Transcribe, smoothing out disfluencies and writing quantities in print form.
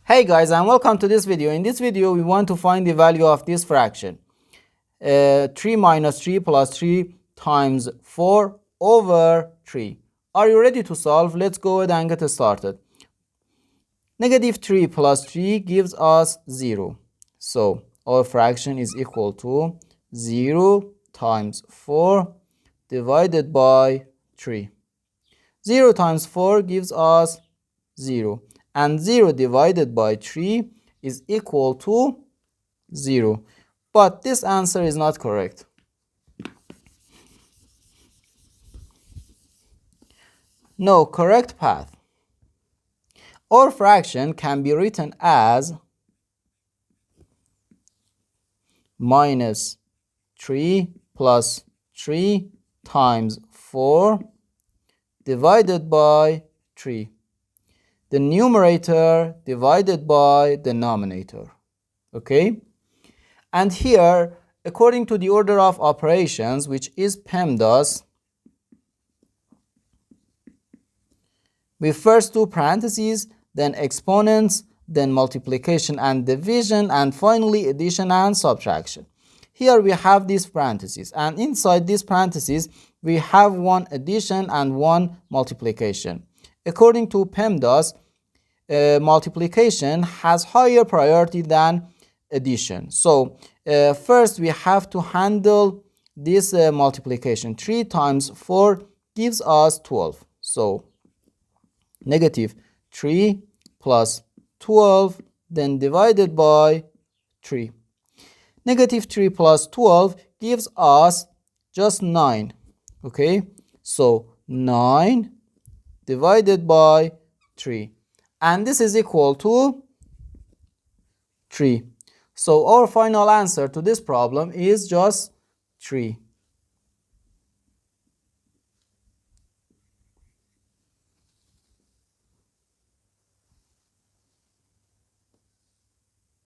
Hey guys, and welcome to this video. In this video we want to find the value of this fraction 3 minus 3 plus 3 times 4 over 3. Are you ready to solve? Let's go ahead and get started. Negative 3 plus 3 gives us 0. So our fraction is equal to 0 times 4 divided by 3. 0 times 4 gives us 0. And 0 divided by 3 is equal to 0. But this answer is not correct. No correct path. Our fraction can be written as minus 3 plus 3 times 4 divided by 3. The numerator divided by the denominator. Okay? And here, according to the order of operations, which is PEMDAS, we first do parentheses, then exponents, then multiplication and division, and finally addition and subtraction. Here we have these parentheses, and inside these parentheses, we have one addition and one multiplication. According to PEMDAS, multiplication has higher priority than addition. So first we have to handle this multiplication. 3 times 4 gives us 12. So negative 3 plus 12, then divided by 3. Negative 3 plus 12 gives us just 9. Okay, so 9 divided by 3. And this is equal to 3. So our final answer to this problem is just 3.